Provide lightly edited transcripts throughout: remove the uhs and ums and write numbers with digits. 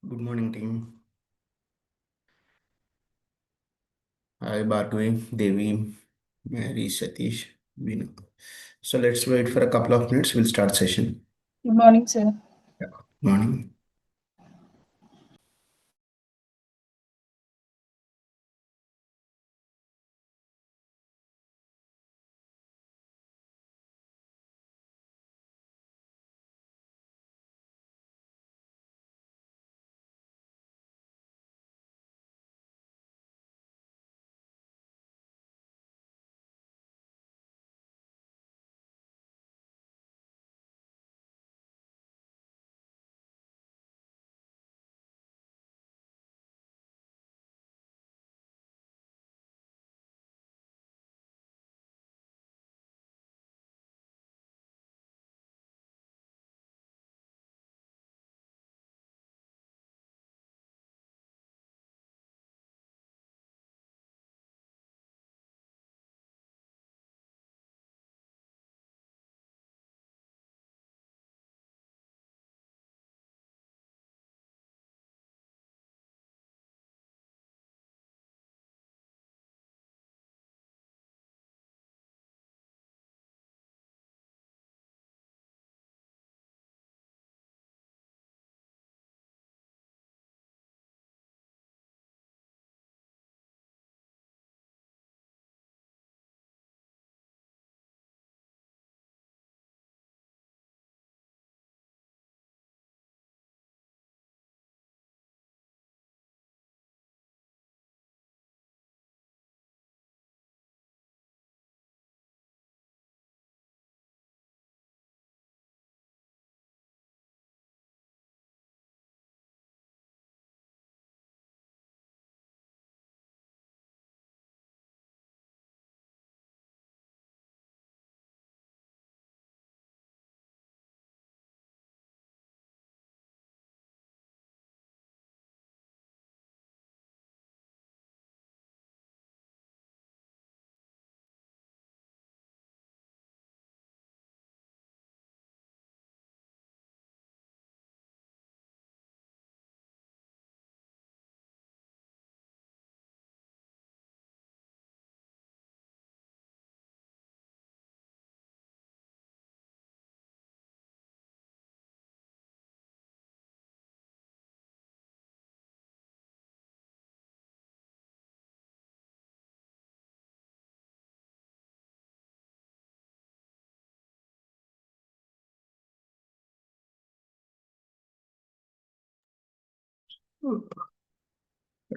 Good morning, team. Hi, Bhargavi, Devi, Mary, Satish, Veenu. So let's wait for a couple of minutes. We'll start session. Good morning, sir. Yeah. Morning.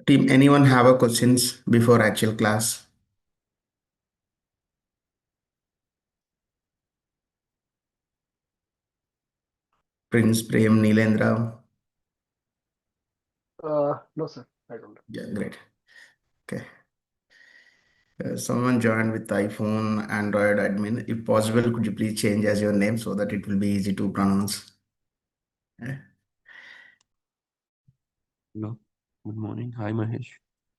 Team, anyone have a questions before actual class? Prince, Prem, Neelendra. No, sir, I don't. Yeah, great. Okay. Someone joined with iPhone, Android admin. If possible, could you please change as your name so that it will be easy to pronounce? Yeah. Hello, good morning. Hi, Mahesh.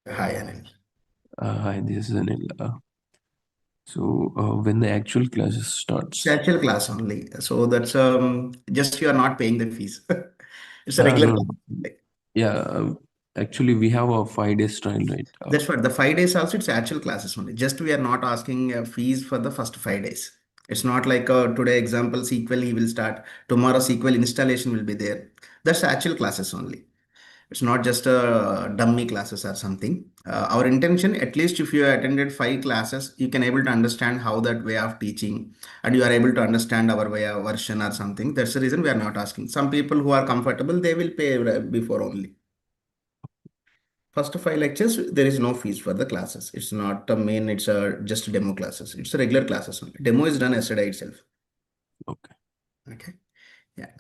Hi, Anil. Hi, this is Anil. When the actual classes It's starts? actual class only. So that's just you are not paying the fees. It's a regular No, class. yeah. Actually, we have a 5 days trial, right? That's what the 5 days also it's actual classes only. Just we are not asking fees for the first 5 days. It's not like today example SQL he will start tomorrow SQL installation will be there. That's actual classes only. It's not just dummy classes or something. Our intention, at least if you attended 5 classes, you can able to understand how that way of teaching, and you are able to understand our way of version or something. That's the reason we are not asking. Some people who are comfortable, they will pay before only. First 5 lectures, there is no fees for the classes. It's not a main, it's a just demo classes. It's a regular classes only. Demo is done yesterday itself. Okay. Okay. Yeah.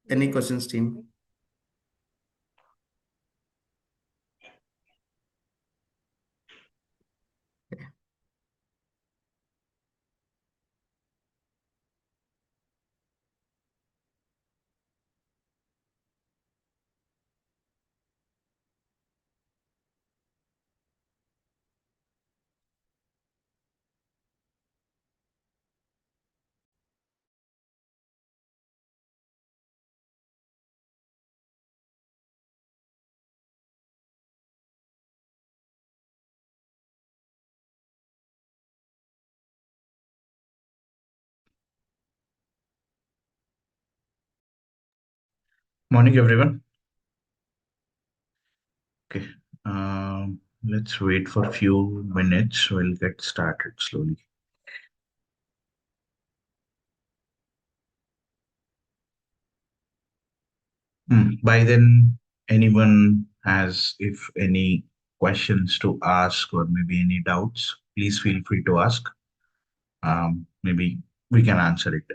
Any questions, team? Morning, everyone. Okay, let's wait for a few minutes. We'll get started slowly. By then, anyone has, if any questions to ask or maybe any doubts, please feel free to ask. Maybe we can answer it.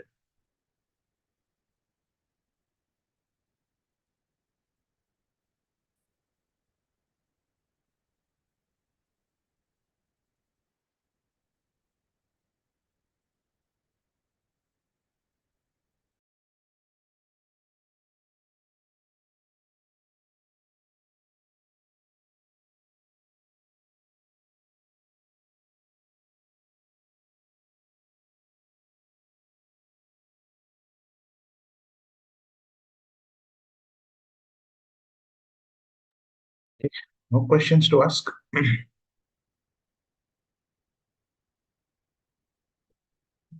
Okay. No questions to ask?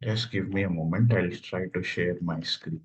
Just give me a moment. I'll try to share my screen.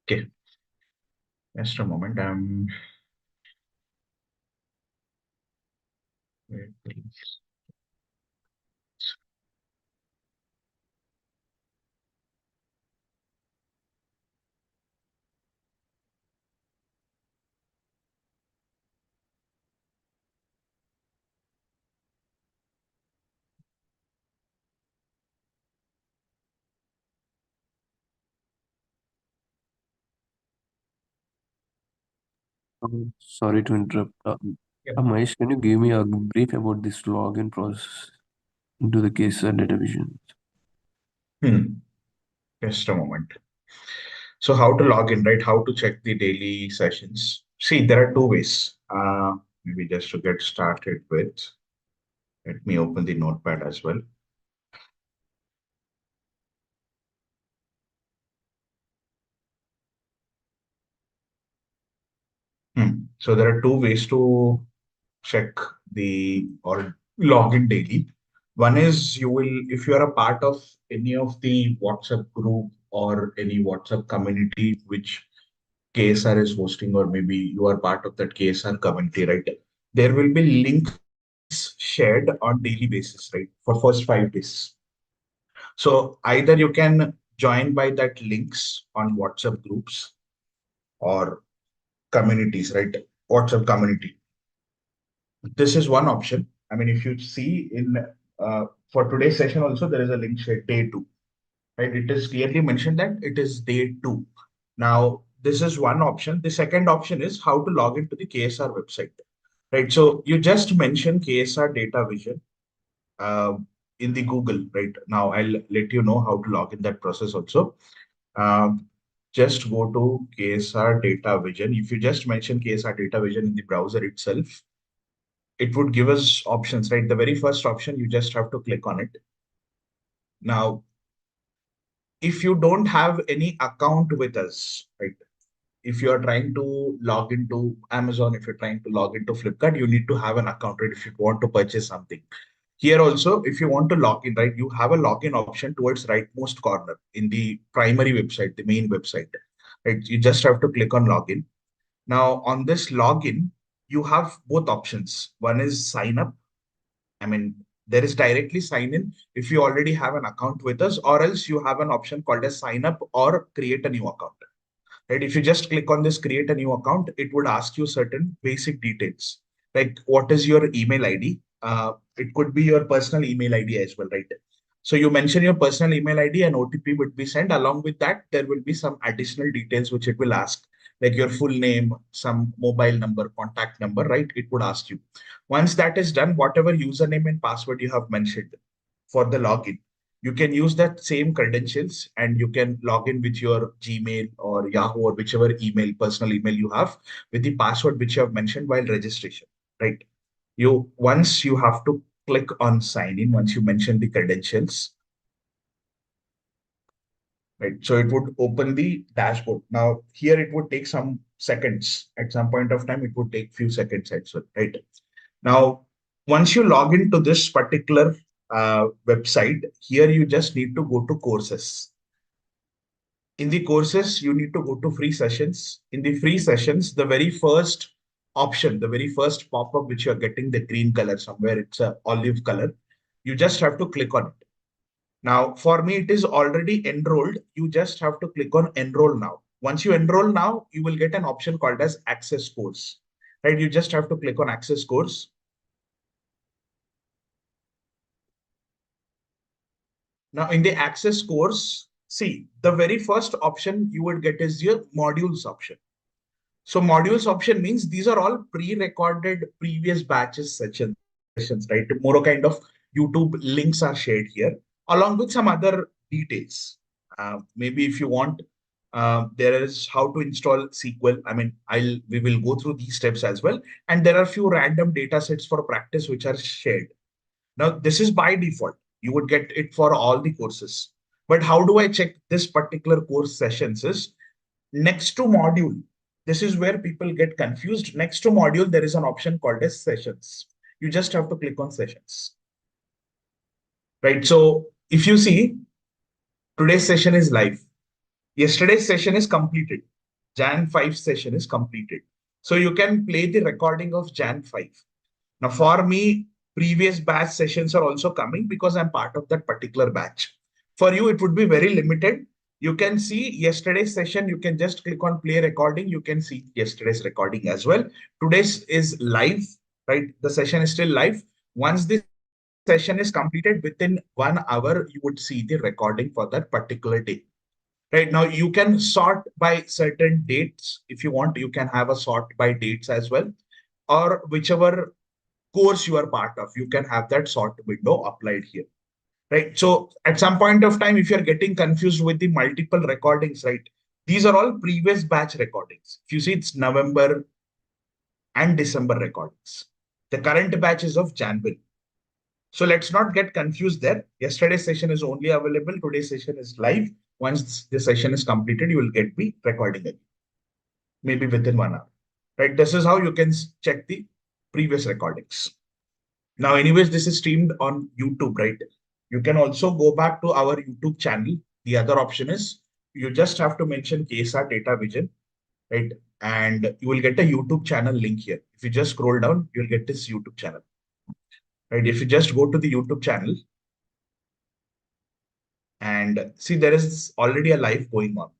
Okay, just a moment. Wait, please. Sorry to interrupt. Yep. Mahesh, can you give me a brief about this login process into the case data vision? Just a moment. So how to log in, right? How to check the daily sessions? See, there are two ways. Maybe just to get started with, let me open the notepad as well. So there are two ways to check the or log in daily. One is you will, if you are a part of any of the WhatsApp group or any WhatsApp community which KSR is hosting, or maybe you are part of that KSR community, right? There will be links shared on daily basis, right? For first 5 days. So either you can join by that links on WhatsApp groups or communities, right? WhatsApp community. This is one option. I mean, if you see in for today's session also, there is a link shared day two, right? It is clearly mentioned that it is day two. Now, this is one option. The second option is how to log into the KSR website, right? So you just mention KSR Data Vision uh, in the Google, right? Now I'll let you know how to log in that process also. Um, just go to KSR Data Vision. If you just mention KSR Data Vision in the browser itself, it would give us options, right? The very first option, you just have to click on it. Now, if you don't have any account with us, right? If you are trying to log into Amazon, if you're trying to log into Flipkart, you need to have an account, right? If you want to purchase something. Here also, if you want to log in, right, you have a login option towards rightmost corner in the primary website, the main website, right? You just have to click on login. Now, on this login, you have both options. One is sign up. I mean, There is directly sign in if you already have an account with us, or else you have an option called as sign up or create a new account. Right? If you just click on this create a new account, it would ask you certain basic details, like what is your email ID? It could be your personal email ID as well, right? So you mention your personal email ID and OTP would be sent. Along with that, there will be some additional details which it will ask, like your full name, some mobile number, contact number, right? It would ask you. Once that is done, whatever username and password you have mentioned for the login, you can use that same credentials and you can log in with your Gmail or Yahoo or whichever email, personal email you have, with the password which you have mentioned while registration, right? Once you have to click on sign in, once you mention the credentials, right? So it would open the dashboard. Now here it would take some seconds. At some point of time, it would take few seconds as well, right? Now, once you log into this particular website, here you just need to go to courses. In the courses, you need to go to free sessions. In the free sessions, the very first option, the very first pop-up which you're getting, the green color somewhere, it's a olive color. You just have to click on it. Now, for me, it is already enrolled. You just have to click on enroll now. Once you enroll now, you will get an option called as access course, right? You just have to click on access course. Now, in the access course, see, the very first option you would get is your modules option. So modules option means these are all pre-recorded previous batches sessions, right? More kind of YouTube links are shared here, along with some other details. Maybe if you want, there is how to install SQL. I mean, we will go through these steps as well. And there are a few random data sets for practice which are shared. Now, this is by default. You would get it for all the courses. But how do I check this particular course sessions is next to module. This is where people get confused. Next to module, there is an option called as sessions. You just have to click on sessions. Right. So if you see, today's session is live. Yesterday's session is completed. Jan 5 session is completed. So you can play the recording of Jan 5. Now, for me, previous batch sessions are also coming because I'm part of that particular batch. For you, it would be very limited. You can see yesterday's session. You can just click on play recording. You can see yesterday's recording as well. Today's is live, right? The session is still live. Once the session is completed, within 1 hour, you would see the recording for that particular day. Right now, you can sort by certain dates. If you want, you can have a sort by dates as well, or whichever course you are part of, you can have that sort window applied here, right? So at some point of time, if you're getting confused with the multiple recordings, right, these are all previous batch recordings. If you see, it's November and December recordings. The current batch is of January. So let's not get confused there. Yesterday's session is only available. Today's session is live. Once the session is completed, you will get the recording again, maybe within 1 hour, right? This is how you can check the previous recordings. Now, anyways, this is streamed on YouTube, right? You can also go back to our YouTube channel. The other option is you just have to mention KSR Data Vision, right? And you will get a YouTube channel link here. If you just scroll down, you'll get this YouTube channel, right? If you just go to the YouTube channel and see, there is already a live going on.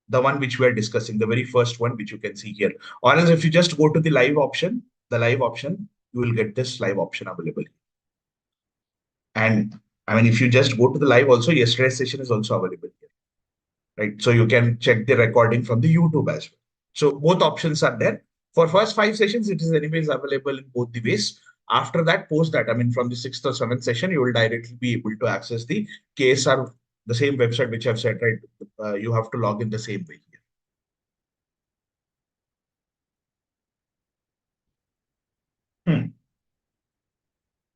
The one which we are discussing, the very first one, which you can see here. Or else if you just go to the live option, you will get this live option available. And I mean, if you just go to the live also, yesterday's session is also available here, right? So you can check the recording from the YouTube as well. So both options are there. For first 5 sessions, it is anyways available in both the ways. After that, post that, I mean, from the 6th or 7th session, you will directly be able to access the KSR, the same website which I've said, right? You have to log in the same way here.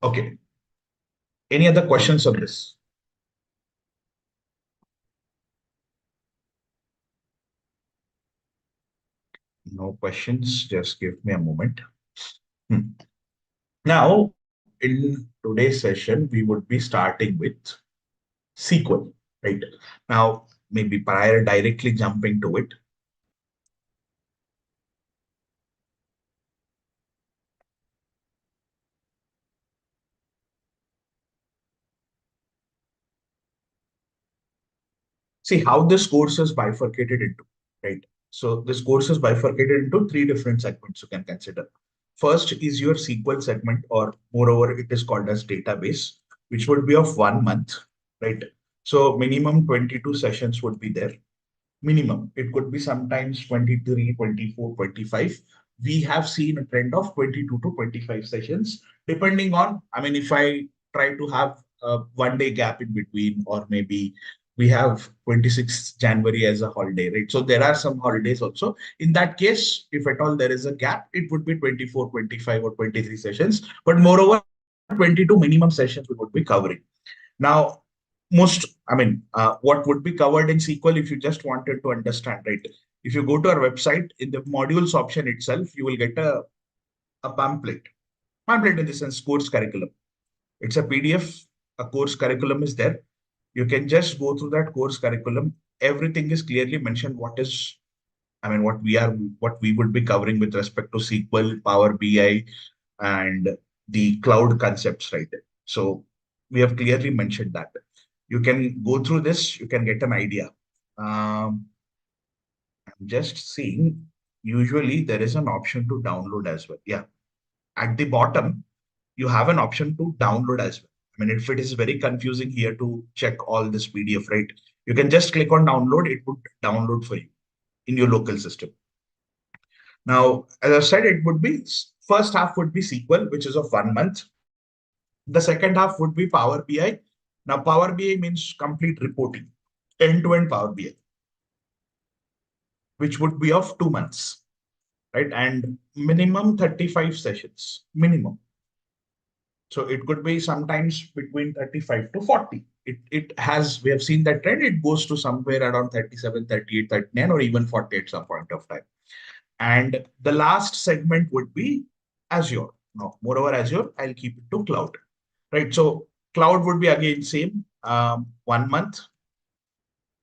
Okay. Any other questions on this? No questions. Just give me a moment. Now, in today's session, we would be starting with SQL, right? Now, maybe prior directly jumping to it. see how this course is bifurcated into, right? So this course is bifurcated into three different segments you can consider. First is your SQL segment, or moreover, it is called as database, which would be of 1 month, right? So minimum 22 sessions would be there. Minimum. It could be sometimes 23, 24, 25. We have seen a trend of 22 to 25 sessions, depending on, I mean, if I try to have a 1 day gap in between, or maybe we have 26th January as a holiday, right? So there are some holidays also. In that case, if at all there is a gap, it would be 24, 25, or 23 sessions. But moreover, 22 minimum sessions we would be covering. Now, what would be covered in SQL if you just wanted to understand, right? If you go to our website, in the modules option itself, you will get a pamphlet. Pamphlet in the sense course curriculum. It's a PDF, a course curriculum is there. You can just go through that course curriculum. Everything is clearly mentioned what we would be covering with respect to SQL, Power BI, and the cloud concepts, right? So we have clearly mentioned that. You can go through this, you can get an idea. I'm just seeing, usually there is an option to download as well. Yeah, at the bottom, you have an option to download as well. I mean, if it is very confusing here to check all this PDF, right? You can just click on download, it would download for you in your local system. Now, as I said, it would be, first half would be SQL, which is of 1 month. The second half would be Power BI. Now, Power BI means complete reporting, end-to-end Power BI, which would be of 2 months, right? And minimum 35 sessions, minimum. So it could be sometimes between 35 to 40. We have seen that trend, it goes to somewhere around 37, 38, 39, or even 40 at some point of time. And the last segment would be Azure. Now, moreover, Azure, I'll keep it to cloud, right? So cloud would be again same, 1 month.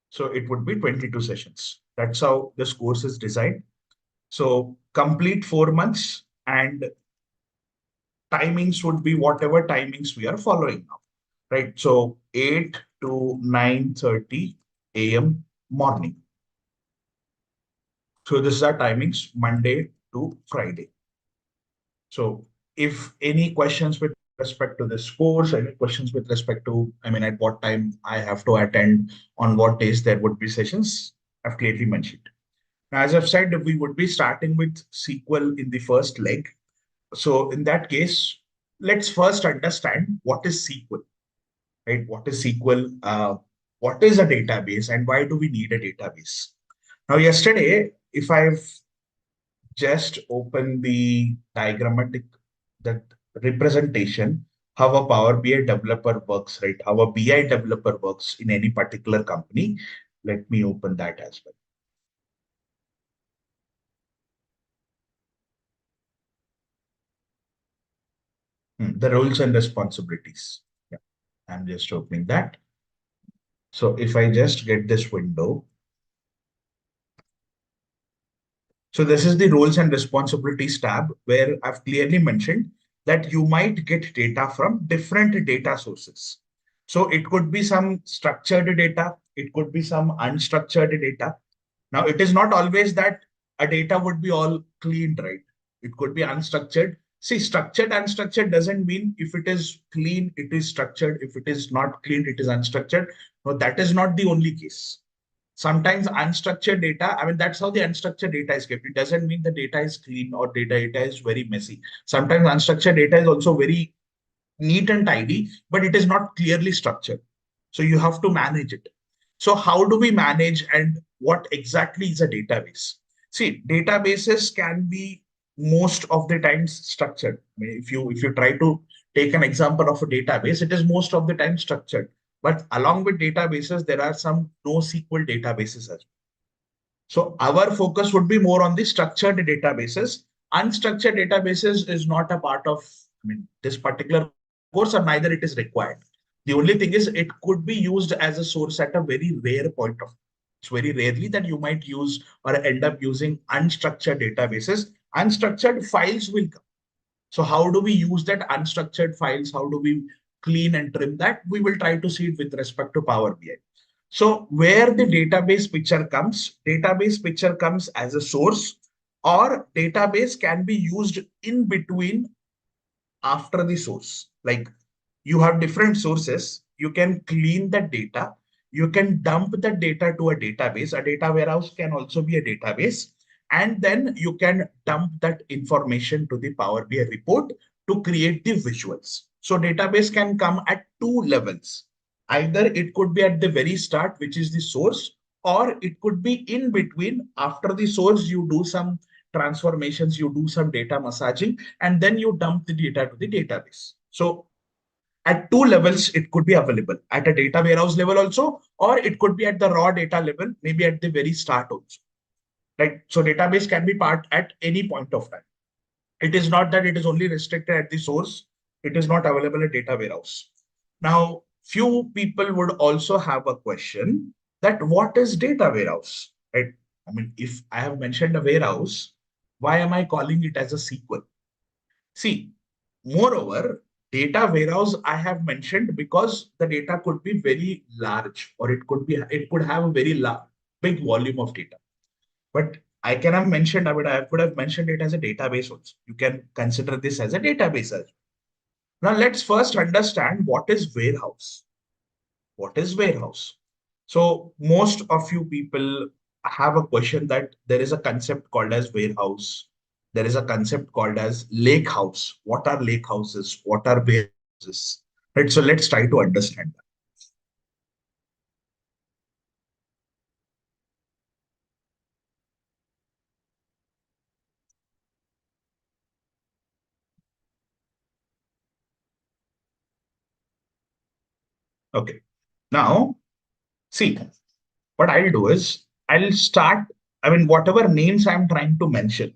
So it would be 22 sessions. That's how this course is designed. So complete 4 months, and timings would be whatever timings we are following now, right? So 8 to 9:30 a.m. morning. So this is our timings, Monday to Friday. So if any questions with respect to this course, any questions with respect to, at what time I have to attend, on what days there would be sessions, I've clearly mentioned. Now, as I've said, we would be starting with SQL in the first leg. So in that case, let's first understand what is SQL, right? What is SQL? What is a database, and why do we need a database? Now, yesterday, if I've just opened the diagrammatic, that representation, how a Power BI developer works, right? How a BI developer works in any particular company. Let me open that as well. The roles and responsibilities. Yeah, I'm just opening that. So if I just get this window, so this is the roles and responsibilities tab, where I've clearly mentioned that you might get data from different data sources. So it could be some structured data, it could be some unstructured data. Now, it is not always that a data would be all clean, right? It could be unstructured. See, structured, unstructured doesn't mean if it is clean, it is structured. If it is not clean, it is unstructured. No, that is not the only case. Sometimes unstructured data, that's how the unstructured data is kept. It doesn't mean the data is clean or data is very messy. Sometimes unstructured data is also very neat and tidy, but it is not clearly structured. So you have to manage it. So how do we manage, and what exactly is a database? See, databases can be most of the times structured. If you try to take an example of a database, it is most of the time structured. But along with databases, there are some NoSQL databases as well. So our focus would be more on the structured databases. Unstructured databases is not a part of this particular course, or neither it is required. The only thing is it could be used as a source at a very rare point of. It's very rarely that you might use or end up using unstructured databases. Unstructured files will come. So how do we use that unstructured files? How do we clean and trim that? We will try to see it with respect to Power BI. So where the database picture comes as a source, or database can be used in between after the source. Like you have different sources, you can clean the data, you can dump the data to a database. A data warehouse can also be a database. And then you can dump that information to the Power BI report to create the visuals. So database can come at two levels. Either it could be at the very start, which is the source, or it could be in between. After the source, you do some transformations, you do some data massaging, and then you dump the data to the database. So at two levels, it could be available at a data warehouse level also, or it could be at the raw data level, maybe at the very start also. Right. So database can be part at any point of time. It is not that it is only restricted at the source. It is not available at data warehouse. Now, few people would also have a question that what is data warehouse, right? I mean, if I have mentioned a warehouse, why am I calling it as a SQL? See, moreover, data warehouse I have mentioned because the data could be very large, or it could have a very big volume of data. But I can have mentioned, I could have mentioned it as a database also. You can consider this as a database. Now let's first understand what is warehouse. What is warehouse? So most of you people have a question that there is a concept called as warehouse. There is a concept called as lake house. What are lake houses? What are warehouses? Right. So let's try to understand that. Okay. Now, see, what I'll do is I'll start, I mean, whatever names I'm trying to mention,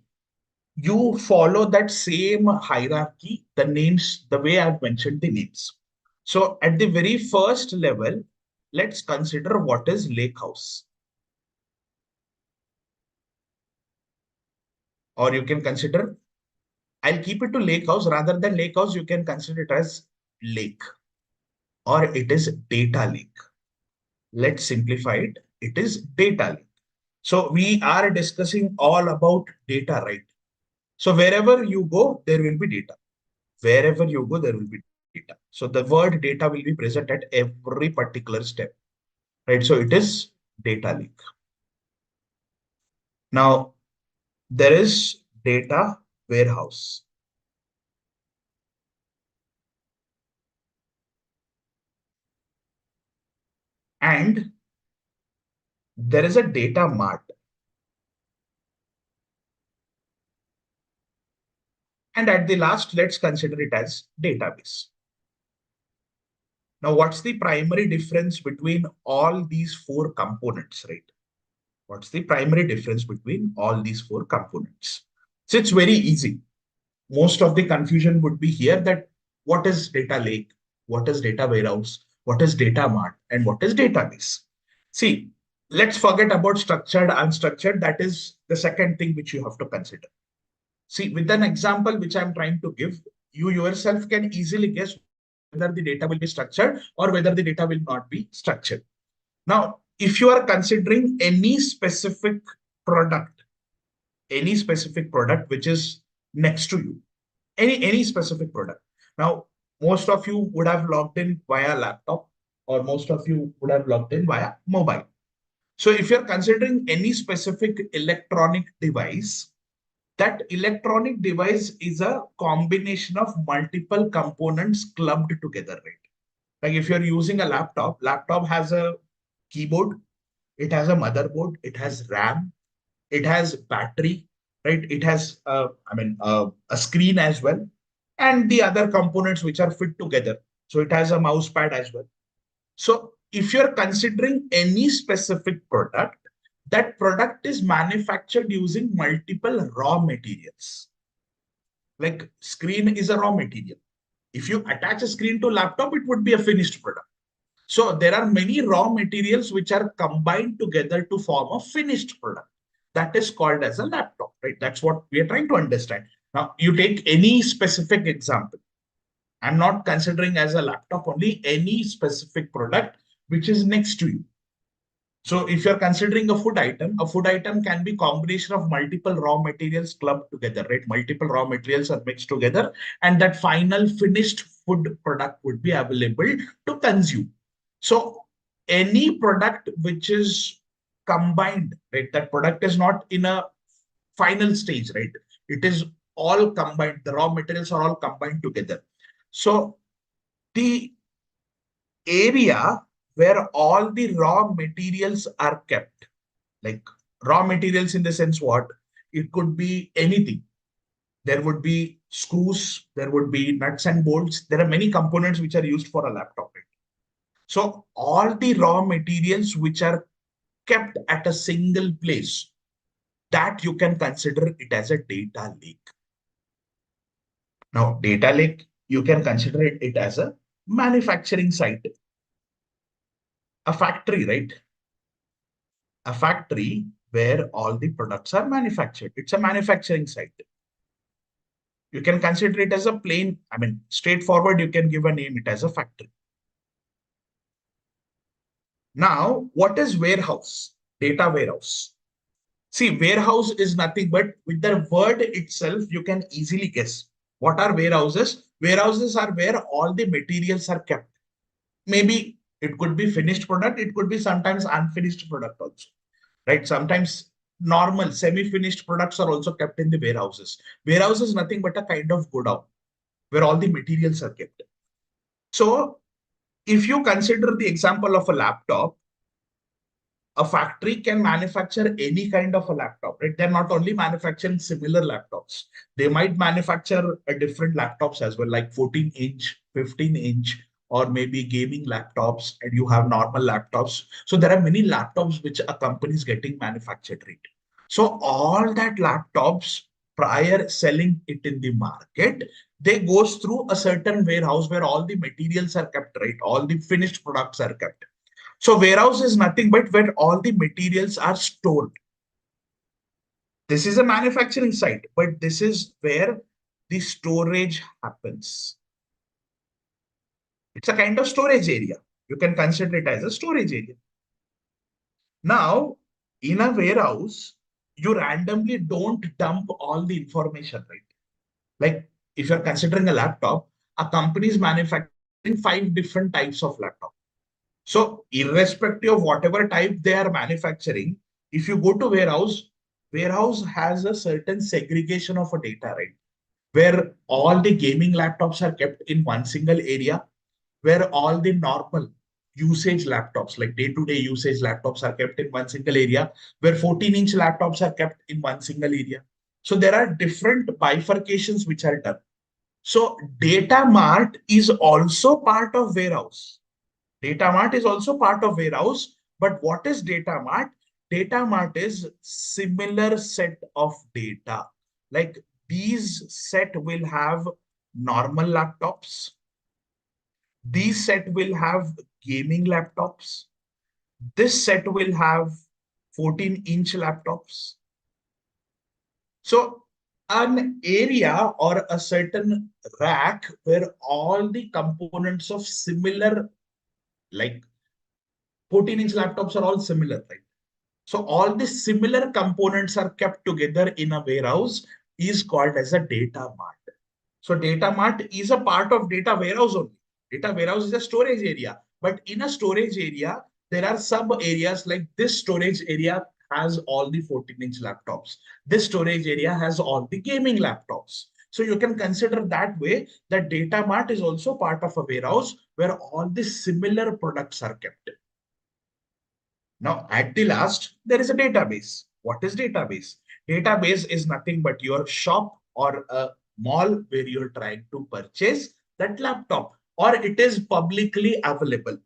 you follow that same hierarchy, the names, the way I've mentioned the names. So at the very first level, let's consider what is lake house. Or you can consider, I'll keep it to lake house. Rather than lake house, you can consider it as lake, or it is data lake. Let's simplify it. It is data lake. So we are discussing all about data, right? So wherever you go, there will be data. Wherever you go, there will be data. So the word data will be present at every particular step, right? So it is data lake. Now, there is data warehouse. And there is a data mart. And at the last, let's consider it as database. Now, what's the primary difference between all these four components, right? What's the primary difference between all these four components? So it's very easy. Most of the confusion would be here that what is data lake, what is data warehouse, what is data mart, and what is database. See, let's forget about structured, unstructured. That is the second thing which you have to consider. See, with an example which I'm trying to give, you yourself can easily guess whether the data will be structured or whether the data will not be structured. Now, if you are considering any specific product which is next to you, any specific product. Now, most of you would have logged in via laptop, or most of you would have logged in via mobile. So if you're considering any specific electronic device, that electronic device is a combination of multiple components clubbed together, right? Like if you're using a laptop has a keyboard, it has a motherboard, it has RAM, it has battery, right? It has, a screen as well, and the other components which are fit together. So it has a mouse pad as well. So if you're considering any specific product, that product is manufactured using multiple raw materials. Like screen is a raw material. If you attach a screen to laptop, it would be a finished product. So there are many raw materials which are combined together to form a finished product. That is called as a laptop, right? That's what we are trying to understand. Now, you take any specific example. I'm not considering as a laptop only, any specific product which is next to you. So if you're considering a food item can be combination of multiple raw materials clubbed together, right? Multiple raw materials are mixed together, and that final finished food product would be available to consume. So any product which is combined, right? That product is not in a final stage, right? It is all combined. The raw materials are all combined together. So the area where all the raw materials are kept, like raw materials in the sense what? It could be anything. There would be screws, there would be nuts and bolts. There are many components which are used for a laptop. Right? So all the raw materials which are kept at a single place, that you can consider it as a data lake. Now, data lake, you can consider it as a manufacturing site, a factory, right? A factory where all the products are manufactured. It's a manufacturing site. You can consider it as a plain, I mean, straightforward, you can give a name it as a factory. Now, what is warehouse? Data warehouse. See, warehouse is nothing but with the word itself, you can easily guess. What are warehouses? Warehouses are where all the materials are kept. Maybe it could be finished product, it could be sometimes unfinished product also, right? Sometimes normal semi-finished products are also kept in the warehouses. Warehouse is nothing but a kind of godown where all the materials are kept. So if you consider the example of a laptop, a factory can manufacture any kind of a laptop, right? They're not only manufacturing similar laptops, they might manufacture a different laptops as well, like 14-inch, 15-inch, or maybe gaming laptops, and you have normal laptops. So there are many laptops which a company is getting manufactured, right? So all that laptops, prior selling it in the market, they goes through a certain warehouse where all the materials are kept, right? All the finished products are kept. So warehouse is nothing but where all the materials are stored. This is a manufacturing site, but this is where the storage happens. It's a kind of storage area. You can consider it as a storage area. Now, in a warehouse, you randomly don't dump all the information, right? Like if you're considering a laptop, a company is manufacturing 5 different types of laptop. So irrespective of whatever type they are manufacturing, if you go to warehouse has a certain segregation of a data, right? Where all the gaming laptops are kept in one single area, where all the normal usage laptops, like day-to-day usage laptops are kept in one single area, where 14-inch laptops are kept in one single area. So there are different bifurcations which are done. So data mart is also part of warehouse. Data mart is also part of warehouse, but what is data mart? Data mart is similar set of data. Like these set will have normal laptops. These set will have gaming laptops. This set will have 14-inch laptops. So an area or a certain rack where all the components of similar, like 14-inch laptops are all similar, right? So all the similar components are kept together in a warehouse is called as a data mart. So data mart is a part of data warehouse only. Data warehouse is a storage area, but in a storage area, there are sub areas like this storage area has all the 14-inch laptops. This storage area has all the gaming laptops. So you can consider that way that data mart is also part of a warehouse where all the similar products are kept. Now, at the last, there is a database. What is database? Database is nothing but your shop or a mall where you're trying to purchase that laptop, or it is publicly available.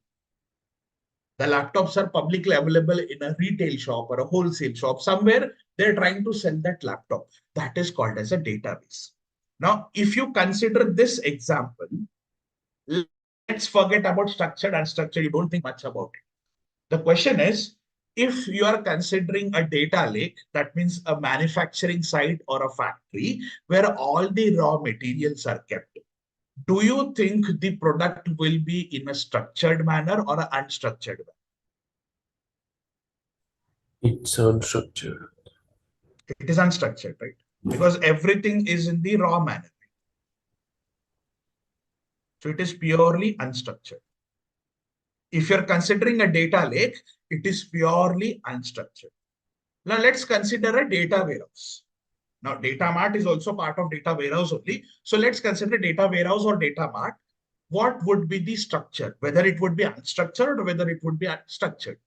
The laptops are publicly available in a retail shop or a wholesale shop. Somewhere they're trying to sell that laptop. That is called as a database. Now, if you consider this example, let's forget about structured and unstructured. You don't think much about it. The question is, if you are considering a data lake, that means a manufacturing site or a factory where all the raw materials are kept, do you think the product will be in a structured manner or an unstructured manner? It's unstructured. It is unstructured, right? Because everything is in the raw manner. So it is purely unstructured. If you're considering a data lake, it is purely unstructured. Now let's consider a data warehouse. Now data mart is also part of data warehouse only. So let's consider data warehouse or data mart. What would be the structure? Whether it would be unstructured or whether it would be structured.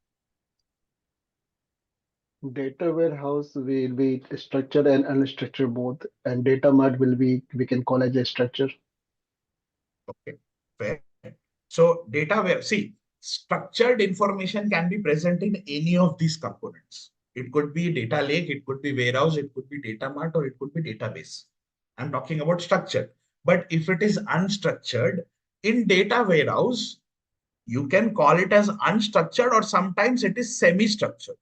Data warehouse will be structured and unstructured both, and data mart will be, we can call as a structure. Okay, fair. So see, structured information can be present in any of these components. It could be data lake, it could be warehouse, it could be data mart, or it could be database. I'm talking about structured. But if it is unstructured, in data warehouse, you can call it as unstructured, or sometimes it is semi-structured.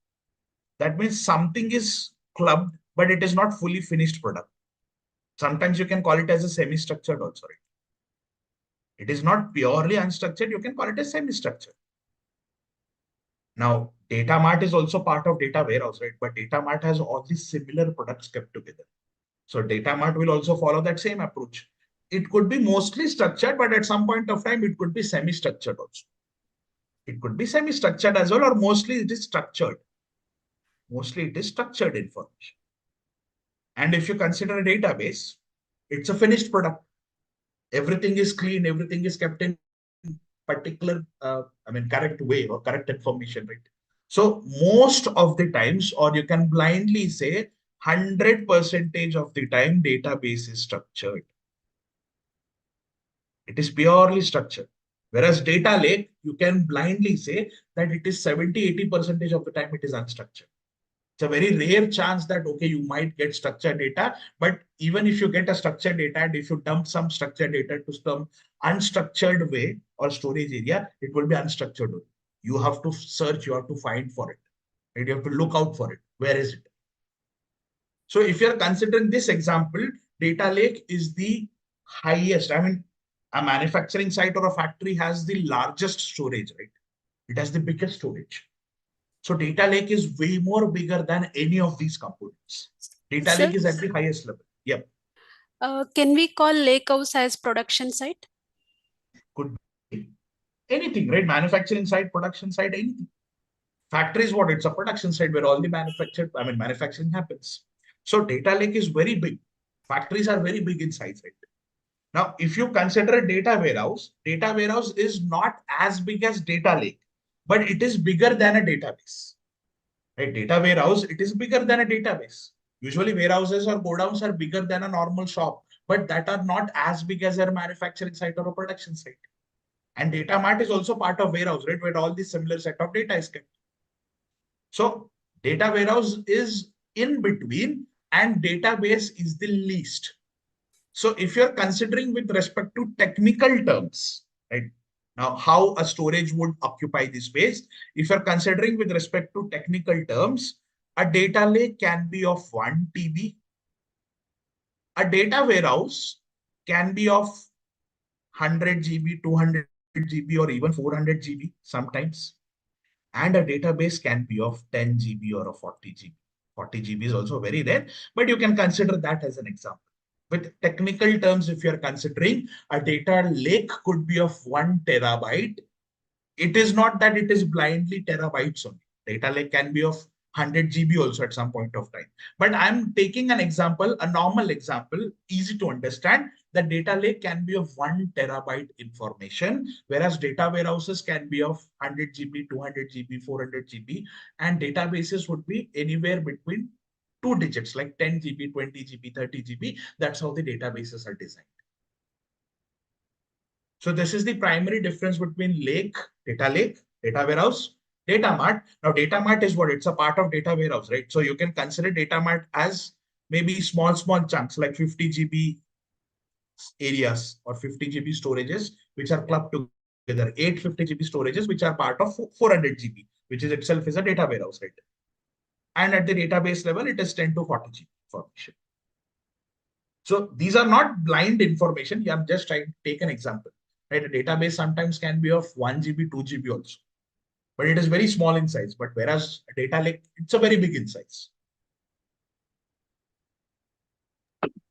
That means something is clubbed, but it is not fully finished product. Sometimes you can call it as a semi-structured also, right? It is not purely unstructured. You can call it a semi-structured. Now, data mart is also part of data warehouse, right? But data mart has all these similar products kept together. So data mart will also follow that same approach. It could be mostly structured, but at some point of time, it could be semi-structured also. It could be semi-structured as well, or mostly it is structured. Mostly it is structured information. And if you consider a database, it's a finished product. Everything is clean, everything is kept in particular, correct way or correct information, right? So most of the times, or you can blindly say 100% of the time, database is structured. It is purely structured. Whereas data lake, you can blindly say that it is 70-80% of the time it is unstructured. It's a very rare chance that, okay, you might get structured data, but even if you get a structured data and if you dump some structured data to some unstructured way or storage area, it will be unstructured. You have to search, you have to find for it, and you have to look out for it. Where is it? So if you're considering this example, data lake is the highest. I mean, a manufacturing site or a factory has the largest storage, right? It has the biggest storage. So data lake is way more bigger than any of these components. Data Sir, lake is at the highest level. Yep. Can we call lakehouse as production site? Could be anything, right? Manufacturing site, production site, anything. Factory is what? It's a production site where all the manufacturing happens. So data lake is very big. Factories are very big in size, right? Now, if you consider a data warehouse is not as big as data lake, but it is bigger than a database. Right? Data warehouse, it is bigger than a database. Usually warehouses or godowns are bigger than a normal shop, but that are not as big as a manufacturing site or a production site. And data mart is also part of warehouse, right? Where all the similar set of data is kept. So data warehouse is in between and database is the least. So if you're considering with respect to technical terms, right? Now, how a storage would occupy the space, if you're considering with respect to technical terms, a data lake can be of 1 TB. A data warehouse can be of 100 GB, 200 GB, or even 400 GB sometimes. And a database can be of 10 GB or a 40 GB. 40 GB is also very rare, but you can consider that as an example. With technical terms, if you're considering a data lake could be of 1 terabyte, it is not that it is blindly terabytes only. Data lake can be of 100 GB also at some point of time. But I'm taking an example, a normal example, easy to understand. The data lake can be of 1 terabyte information, whereas data warehouses can be of 100 GB, 200 GB, 400 GB, and databases would be anywhere between 2 digits, like 10 GB, 20 GB, 30 GB. That's how the databases are designed. So this is the primary difference between lake, data warehouse, data mart. Now data mart is what? It's a part of data warehouse, right? So you can consider data mart as maybe small chunks like 50 GB areas or 50 GB storages, which are clubbed together, 850 GB storages, which are part of 400 GB, which is itself is a data warehouse, right? And at the database level, it is 10 to 40 GB information. So these are not blind information. I'm just trying to take an example. Right? A database sometimes can be of 1 GB, 2 GB also. but it is very small in size. But whereas a data lake, it's a very big in size.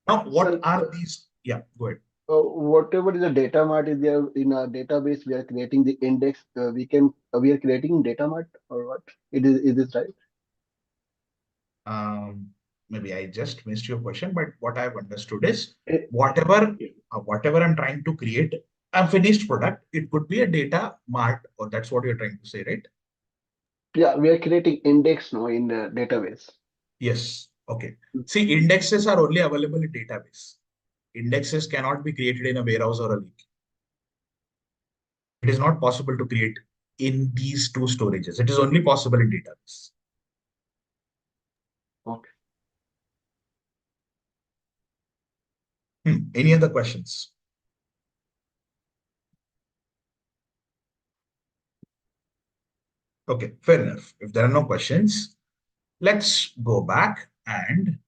Now, what So, are these? Yeah, go ahead. whatever is the data mart is there in a database, we are creating the index. We are creating data mart or what? Is this right? Maybe I just missed your question, but what I've understood is Eh, whatever I'm trying to create a finished product, it could be a data mart, or that's what you're trying to say, right? Yeah, we are creating index now in the database. Yes. Okay. See, indexes are only available in database. Indexes cannot be created in a warehouse or a lake. It is not possible to create in these two storages. It is only possible in database. Okay. Any other questions? Okay, fair enough. If there are no questions, let's go back and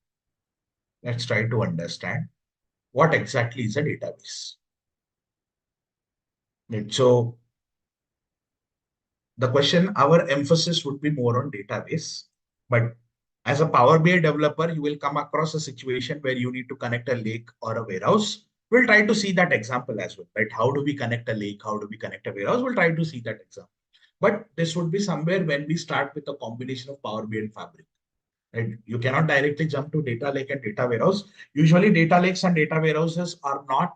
let's try to understand what exactly is a database. Right, so the question, our emphasis would be more on database, but as a Power BI developer, you will come across a situation where you need to connect a lake or a warehouse. We'll try to see that example as well, right? How do we connect a lake? How do we connect a warehouse? We'll try to see that example. But this would be somewhere when we start with a combination of Power BI and Fabric. Right? You cannot directly jump to data lake and data warehouse. Usually data lakes and data warehouses are not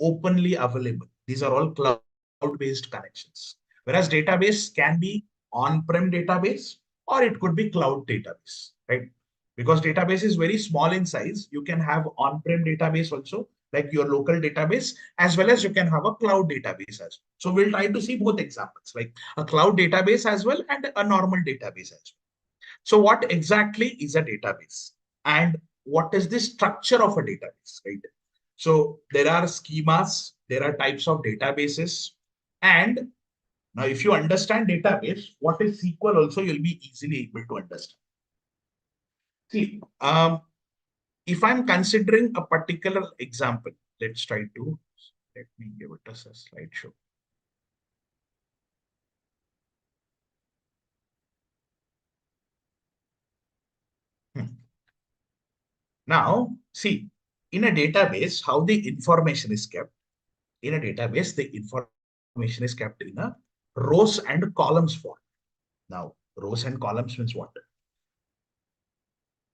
openly available. These are all cloud-based connections. Whereas database can be on-prem database or it could be cloud database, right? Because database is very small in size, you can have on-prem database also, like your local database, as well as you can have a cloud database as well. So we'll try to see both examples, like a cloud database as well and a normal database as well. So what exactly is a database and what is the structure of a database, right? So there are schemas, there are types of databases. And now if you understand database, what is SQL also, you'll be easily able to understand. See, if I'm considering a particular example, let's try to, let me give it as a slideshow. Now, see, in a database, how the information is kept. In a database, the information is kept in a rows and columns form. Now, rows and columns means what?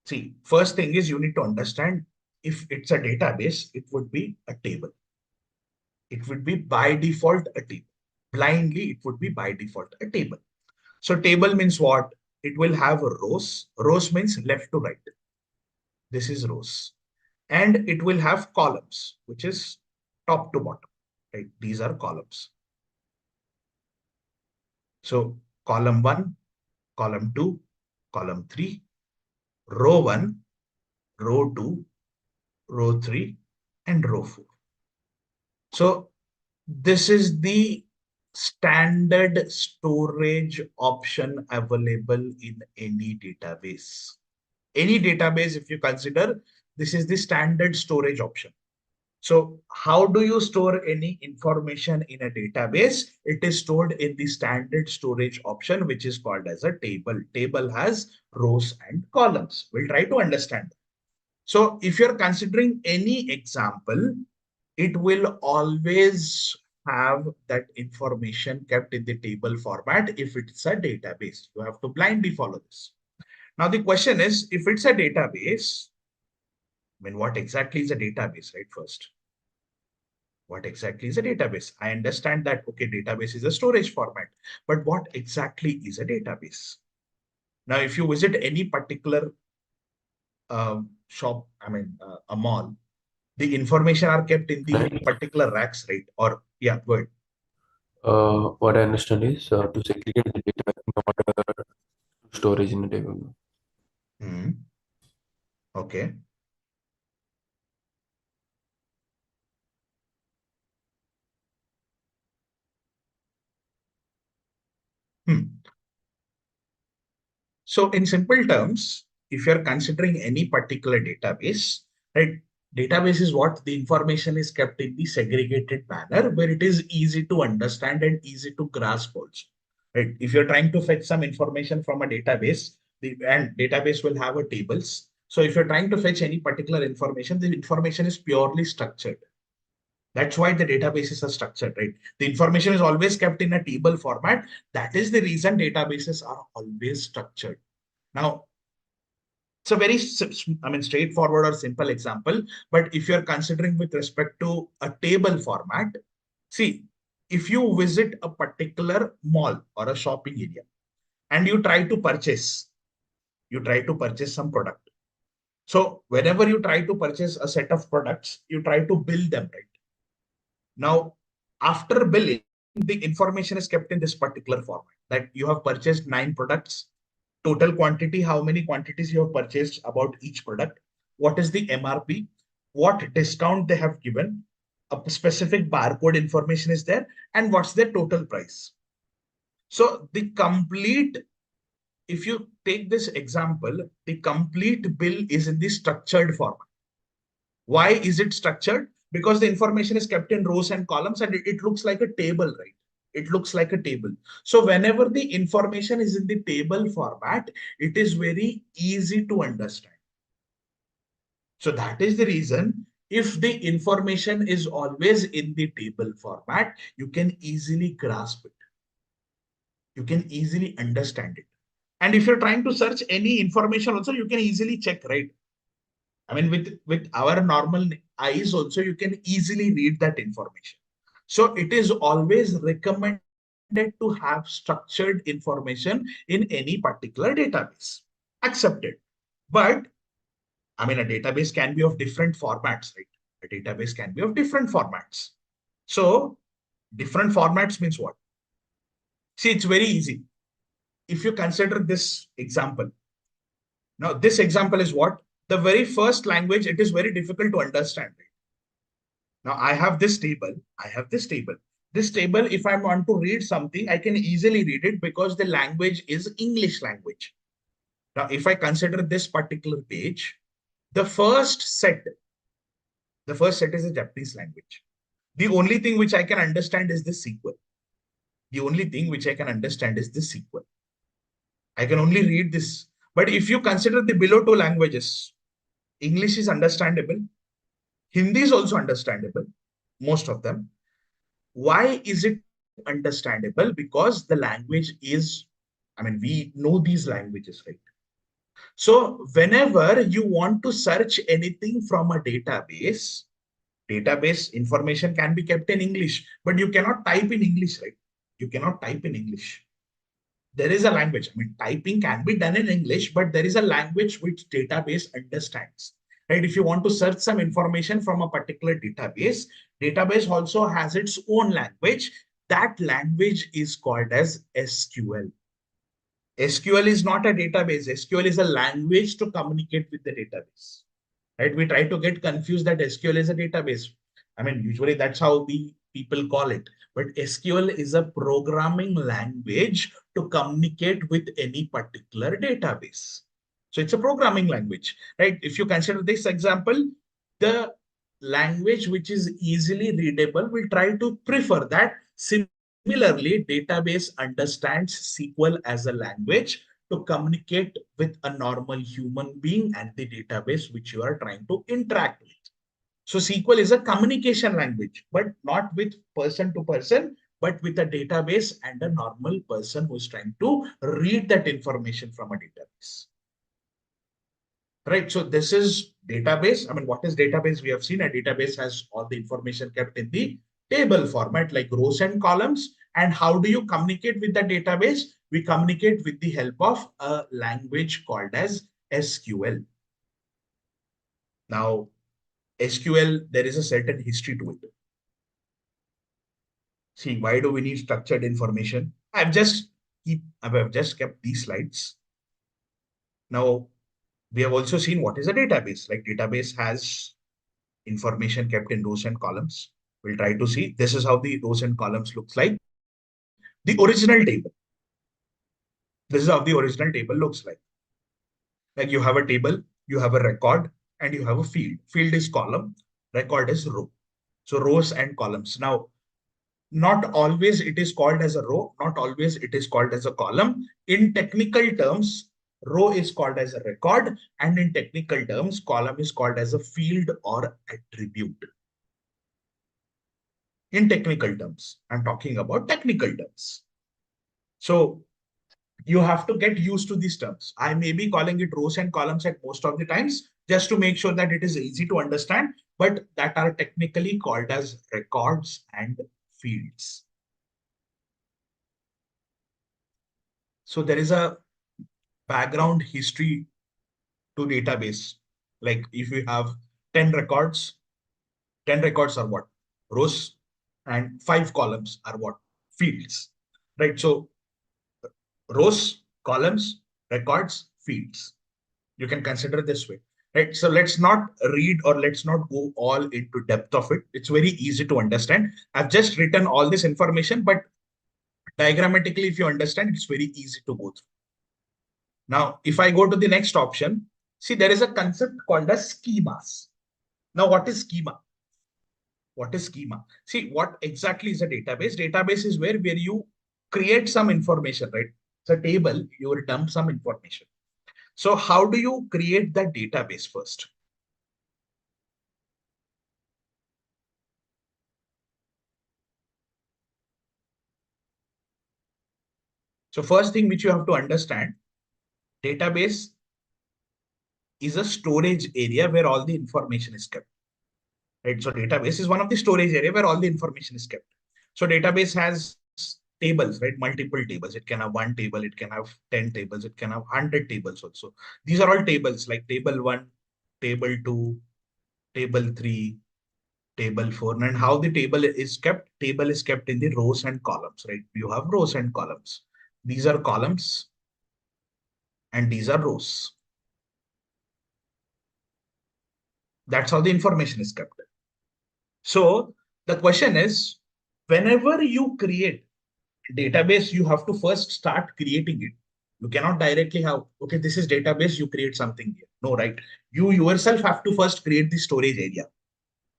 See, first thing is you need to understand if it's a database, it would be a table. It would be by default a table. Blindly, it would be by default a table. So table means what? It will have rows. Rows means left to right. This is rows. And it will have columns, which is top to bottom. Right? These are columns. So column 1, column 2, column 3, row 1, row 2, row 3, and row 4. So this is the standard storage option available in any database. Any database, if you consider, this is the standard storage option. So how do you store any information in a database? It is stored in the standard storage option, which is called as a table. Table has rows and columns. We'll try to understand that. So if you're considering any example, it will always have that information kept in the table format if it's a database. You have to blindly follow this. Now the question is, if it's a database, I mean, what exactly is a database, right? First, what exactly is a database? I understand that, okay, database is a storage format, but what exactly is a database? Now, if you visit any particular shop, I mean, a mall, the information are kept in the Right. particular racks, right? Or, yeah, go ahead. What I understand is to segregate the data in order to storage in a table. Okay. So in simple terms, if you're considering any particular database, right? Database is what the information is kept in the segregated manner where it is easy to understand and easy to grasp also. right? If you're trying to fetch some information from a database, and database will have a tables. So if you're trying to fetch any particular information, the information is purely structured. That's why the databases are structured, right? The information is always kept in a table format. That is the reason databases are always structured. Now, it's a very, straightforward or simple example. But if you're considering with respect to a table format, see, if you visit a particular mall or a shopping area and you try to purchase some product. So whenever you try to purchase a set of products, you try to bill them, right? Now, after billing, the information is kept in this particular format that you have purchased 9 products, total quantity, how many quantities you have purchased about each product, what is the MRP, what discount they have given, a specific barcode information is there, and what's the total price. So the complete, if you take this example, the complete bill is in the structured format. Why is it structured? Because the information is kept in rows and columns and it looks like a table, right? It looks like a table. So whenever the information is in the table format, it is very easy to understand. So that is the reason, if the information is always in the table format, you can easily grasp it. You can easily understand it. And if you're trying to search any information also, you can easily check, right? I mean, with our normal eyes also, you can easily read that information. So it is always recommended to have structured information in any particular database. Accepted. But I mean, a database can be of different formats, right? A database can be of different formats. So different formats means what? See, it's very easy. If you consider this example, now this example is what? The very first language, it is very difficult to understand. Now I have this table. This table, if I want to read something, I can easily read it because the language is English language. Now, if I consider this particular page, the first set is a Japanese language. The only thing which I can understand is the SQL. I can only read this. But if you consider the below 2 languages, English is understandable. Hindi is also understandable, most of them. Why is it understandable? Because the language is, I mean, we know these languages, right? So whenever you want to search anything from a database information can be kept in English, but you cannot type in English, right? You cannot type in English. There is a language. I mean, typing can be done in English, but there is a language which database understands, right? If you want to search some information from a particular database also has its own language. That language is called as SQL. SQL is not a database. SQL is a language to communicate with the database, right? We try to get confused that SQL is a database. I mean, usually that's how the people call it. But SQL is a programming language to communicate with any particular database. So it's a programming language, right? If you consider this example, the language which is easily readable, we'll try to prefer that. Similarly, database understands SQL as a language to communicate with a normal human being and the database which you are trying to interact with. So SQL is a communication language, but not with person to person, but with a database and a normal person who is trying to read that information from a database. Right, so this is database. I mean, what is database? We have seen a database has all the information kept in the table format, like rows and columns. And how do you communicate with the database? We communicate with the help of a language called as SQL. Now, SQL, there is a certain history to it. See, why do we need structured information? I've just kept these slides. Now, we have also seen what is a database. Like database has information kept in rows and columns. We'll try to see. This is how the rows and columns looks like. The original table. This is how the original table looks like. Like you have a table, you have a record, and you have a field. Field is column, record is row. So rows and columns. Now, Not always it is called as a row, not always it is called as a column. In technical terms, row is called as a record, and in technical terms, column is called as a field or attribute. In technical terms, I'm talking about technical terms. So you have to get used to these terms. I may be calling it rows and columns at most of the times, just to make sure that it is easy to understand, but that are technically called as records and fields. So there is a background history to database. Like if you have 10 records, 10 records are what? Rows, and 5 columns are what? Fields, right? So rows, columns, records, fields. You can consider this way, right? So let's not read or let's not go all into depth of it. It's very easy to understand. I've just written all this information, but diagrammatically, if you understand, it's very easy to go through. Now, if I go to the next option, see, there is a concept called as schemas. Now, what is schema? What is schema? See, what exactly is a database? Database is where you create some information, right? It's a table, you will dump some information. So how do you create that database first? So first thing which you have to understand, database is a storage area where all the information is kept. Right? So database is one of the storage area where all the information is kept. So database has tables, right? Multiple tables. It can have 1 table, it can have 10 tables, it can have 100 tables also. These are all tables like table 1, table 2, table 3, table 4. And how the table is kept? Table is kept in the rows and columns, right? You have rows and columns. These are columns and these are rows. That's how the information is kept. So the question is, whenever you create database, you have to first start creating it. You cannot directly have, okay, this is database, you create something here. No, right? You yourself have to first create the storage area.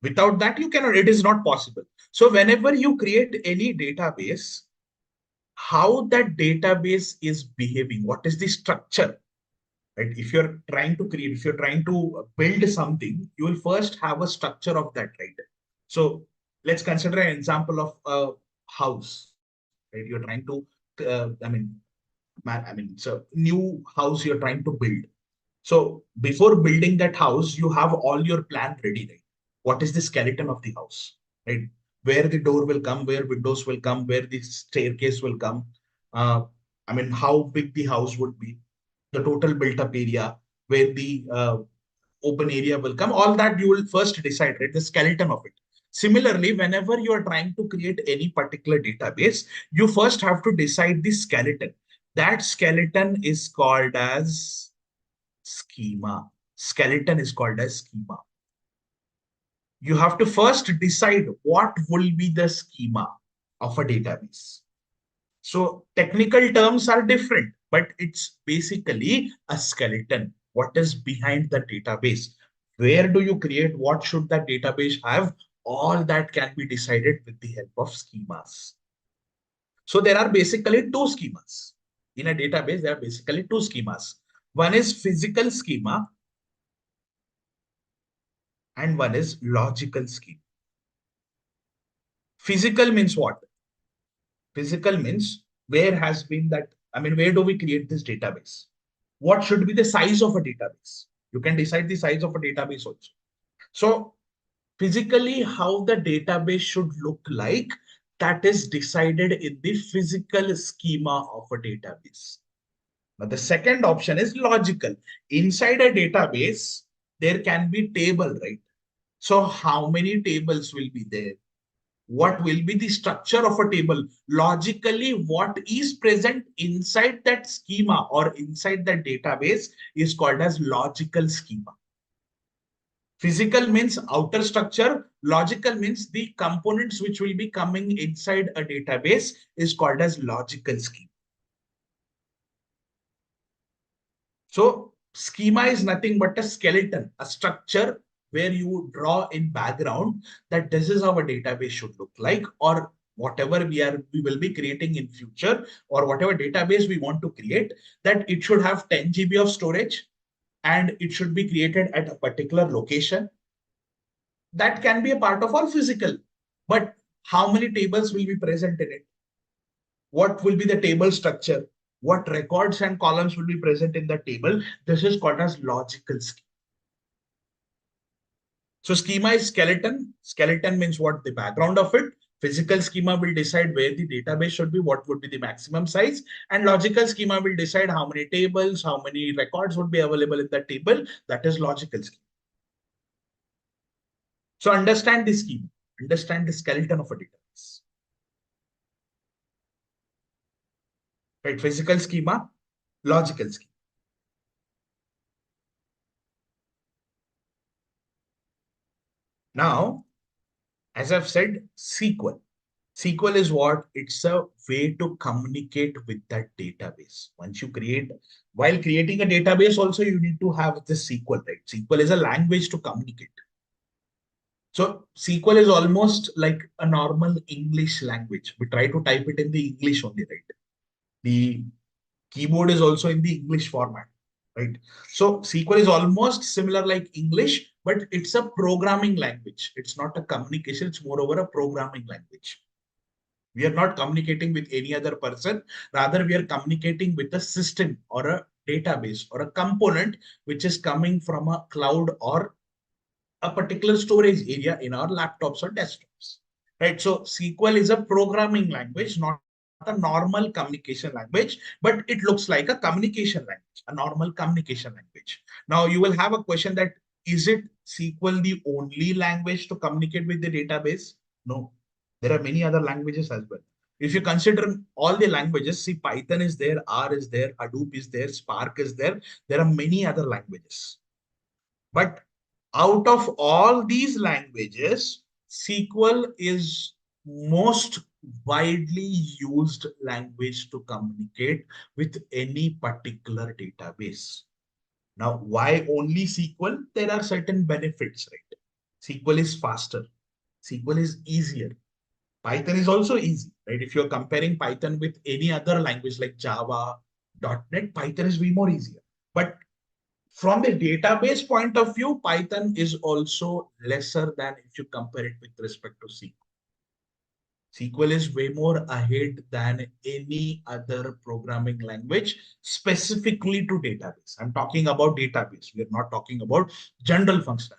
Without that, you cannot, it is not possible. So whenever you create any database, how that database is behaving, what is the structure, right? If you're trying to create, if you're trying to build something, you will first have a structure of that, right? So let's consider an example of a house, right? You're trying to, it's a new house you're trying to build. So before building that house, you have all your plan ready, right? What is the skeleton of the house, right? Where the door will come, where windows will come, where the staircase will come. How big the house would be, the total built up area, where the open area will come. All that you will first decide, right? The skeleton of it. Similarly, whenever you are trying to create any particular database, you first have to decide the skeleton. That skeleton is called as schema. Skeleton is called as schema. You have to first decide what will be the schema of a database. So technical terms are different, but it's basically a skeleton. What is behind the database? Where do you create? What should that database have? All that can be decided with the help of schemas. So there are basically 2 schemas. In a database, there are basically 2 schemas. One is physical schema and one is logical schema. Physical means what? Physical means where has been that, where do we create this database? What should be the size of a database? You can decide the size of a database also. So physically, how the database should look like, that is decided in the physical schema of a database. Now, the second option is logical. Inside a database, there can be table, right? So how many tables will be there? What will be the structure of a table? Logically, what is present inside that schema or inside that database is called as logical schema. Physical means outer structure. Logical means the components which will be coming inside a database is called as logical schema. So schema is nothing but a skeleton, a structure where you draw in background that this is how a database should look like, or whatever we will be creating in future, or whatever database we want to create, that it should have 10 GB of storage and it should be created at a particular location. That can be a part of our physical, but how many tables will be present in it? What will be the table structure? What records and columns will be present in the table? This is called as logical schema. So schema is skeleton. Skeleton means what? The background of it. Physical schema will decide where the database should be, what would be the maximum size, and logical schema will decide how many tables, how many records would be available in the table. That is logical schema. So understand the schema, understand the skeleton of a database. Right? Physical schema, logical schema. Now, as I've said, SQL. SQL is what? It's a way to communicate with that database. Once you create, while creating a database also, you need to have the SQL, right? SQL is a language to communicate. So SQL is almost like a normal English language. We try to type it in the English only, right? The keyboard is also in the English format, right? So SQL is almost similar like English, but it's a programming language. It's not a communication. It's moreover a programming language. We are not communicating with any other person. Rather, we are communicating with a system or a database or a component which is coming from a cloud or a particular storage area in our laptops or desktops, right? So SQL is a programming language, not a normal communication language, but it looks like a communication language, a normal communication language. Now you will have a question that, is it SQL the only language to communicate with the database? No, there are many other languages as well. If you consider all the languages, see, Python is there, R is there, Hadoop is there, Spark is there. There are many other languages. But out of all these languages, SQL is most widely used language to communicate with any particular database. Now, why only SQL? There are certain benefits, right? SQL is faster. SQL is easier. Python is also easy, right? If you're comparing Python with any other language like Java, .NET, Python is way more easier. But from the database point of view, Python is also lesser than if you compare it with respect to SQL. SQL is way more ahead than any other programming language specifically to database. I'm talking about database. We're not talking about general functionality.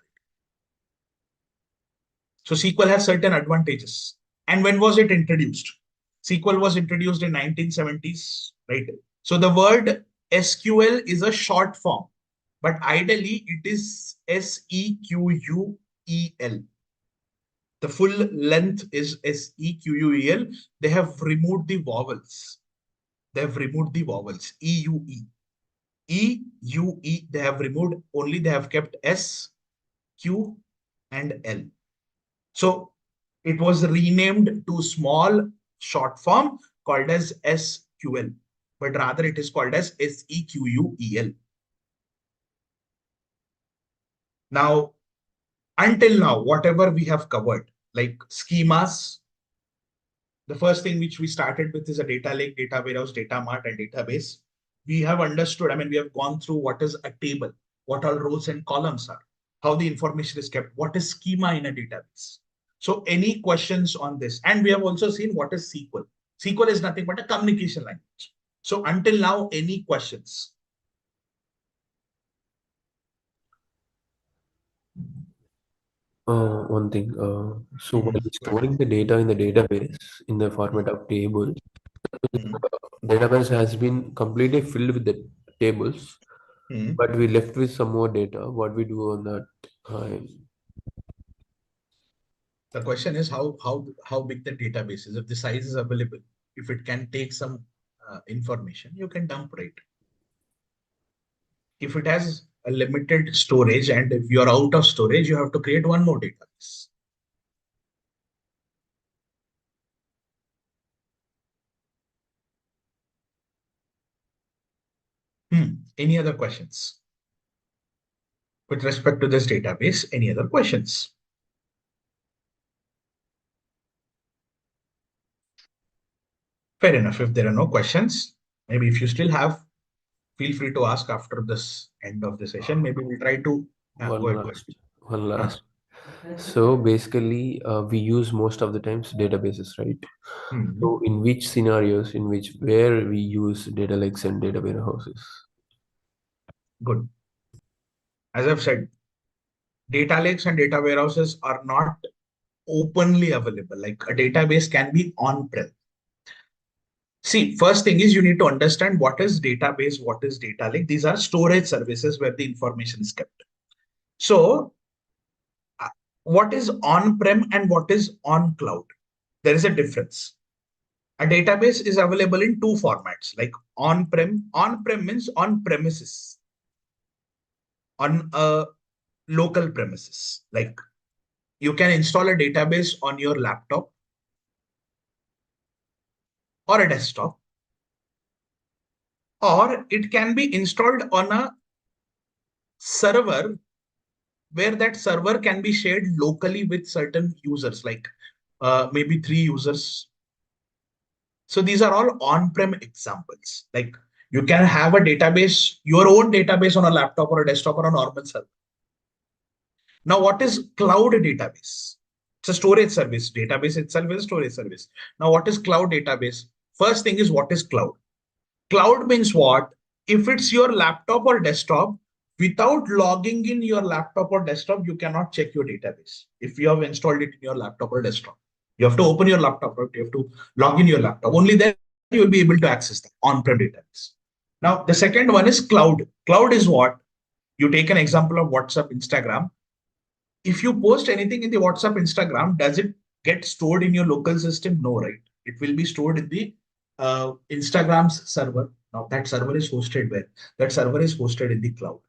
So SQL has certain advantages. And when was it introduced? SQL was introduced in 1970s, right? So the word SQL is a short form, but ideally it is SEQUEL. The full length is SEQUEL. They have removed the vowels. They have removed the vowels. EUE. EUE. They have removed, only they have kept S, Q, and L. So it was renamed to small short form called as SQL, but rather it is called as SEQUEL. Now, until now, whatever we have covered, like schemas, the first thing which we started with is a data lake, data warehouse, data mart, and database. We have understood, we have gone through what is a table, what all rows and columns are, how the information is kept, what is schema in a database. So any questions on this? And we have also seen what is SQL. SQL is nothing but a communication language. So until now, any questions? One thing. So while storing the data in the database in the format of tables, database has been completely filled with the tables, but we left with some more data. What we do on that? The question is how big the database is. If the size is available, if it can take some information, you can dump it. If it has a limited storage and if you're out of storage, you have to create one more database. Any other questions? With respect to this database, any other questions? Fair enough. If there are no questions, maybe if you still have, feel free to ask after this end of the session. Maybe we'll try to go ahead. One last. So basically, we use most of the times databases, right? So in which scenarios, where we use data lakes and data warehouses? Good. As I've said, data lakes and data warehouses are not openly available. Like a database can be on-prem. See, first thing is you need to understand what is database, what is data lake. These are storage services where the information is kept. So what is on-prem and what is on cloud? There is a difference. A database is available in two formats, like on-prem. On-prem means on premises, on a local premises. Like you can install a database on your laptop or a desktop, or it can be installed on a server where that server can be shared locally with certain users, like maybe 3 users. So these are all on-prem examples. Like you can have a database, your own database on a laptop or a desktop or a normal server. Now, what is cloud database? It's a storage service. Database itself is a storage service. Now, what is cloud database? First thing is, what is cloud? Cloud means what? If it's your laptop or desktop, without logging in your laptop or desktop, you cannot check your database. If you have installed it in your laptop or desktop, you have to open your laptop, or you have to log in your laptop. Only then you will be able to access the on-prem database. Now, the second one is cloud. Cloud is what? You take an example of WhatsApp, Instagram. If you post anything in the WhatsApp, Instagram, does it get stored in your local system? No, right? It will be stored in the Instagram's server. Now that server is hosted where? That server is hosted in the cloud.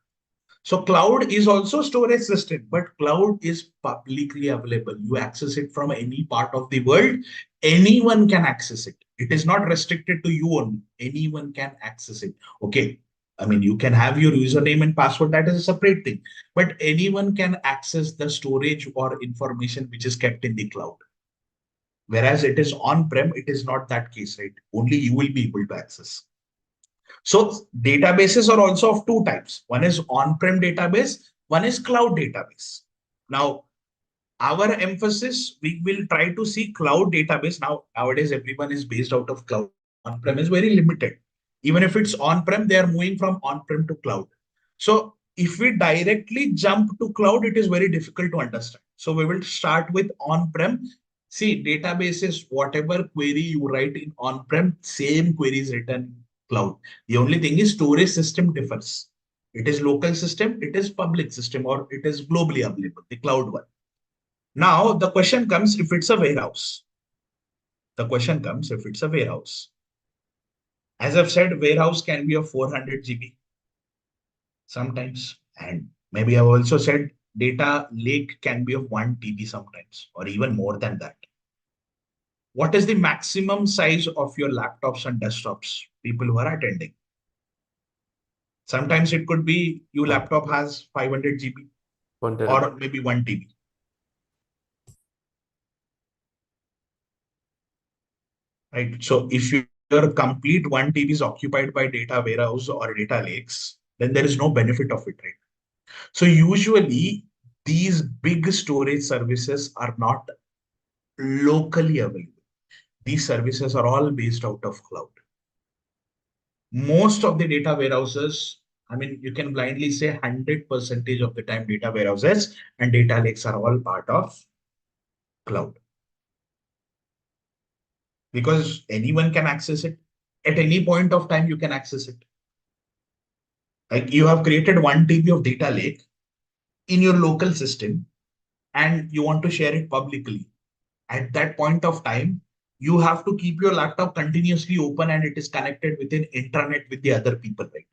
So cloud is also storage system, but cloud is publicly available. You access it from any part of the world. Anyone can access it. It is not restricted to you only. Anyone can access it. Okay. I mean, you can have your username and password. That is a separate thing. But anyone can access the storage or information which is kept in the cloud. Whereas it is on-prem, it is not that case, right? Only you will be able to access. So databases are also of two types. One is on-prem database, one is cloud database. Now, our emphasis, we will try to see cloud database. Now, nowadays, everyone is based out of cloud. On-prem is very limited. Even if it's on-prem, they are moving from on-prem to cloud. So if we directly jump to cloud, it is very difficult to understand. So we will start with on-prem. See, databases, whatever query you write in on-prem, same query is written cloud. The only thing is storage system differs. It is local system, it is public system, or it is globally available, the cloud one. Now, the question comes if it's a warehouse. The question comes if it's a warehouse. As I've said, warehouse can be of 400 GB sometimes. And maybe I've also said data lake can be of 1 TB sometimes, or even more than that. What is the maximum size of your laptops and desktops, people who are attending? Sometimes it could be your laptop has 500 GB or maybe 1 TB. Right. So if your complete 1 TB is occupied by data warehouse or data lakes, then there is no benefit of it, right? So usually these big storage services are not locally available. These services are all based out of cloud. Most of the data warehouses, I mean, you can blindly say 100% of the time data warehouses and data lakes are all part of cloud. Because anyone can access it. At any point of time, you can access it. Like you have created 1 TB of data lake in your local system and you want to share it publicly. At that point of time, you have to keep your laptop continuously open and it is connected with an intranet with the other people, right?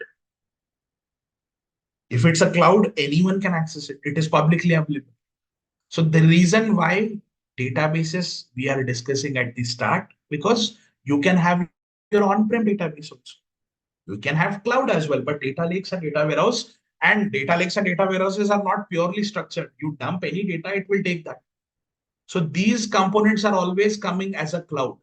If it's a cloud, anyone can access it. It is publicly available. So the reason why databases we are discussing at the start, because you can have your on-prem database also. You can have cloud as well, but data lakes and data warehouse and data lakes and data warehouses are not purely structured. You dump any data, it will take that. So these components are always coming as a cloud.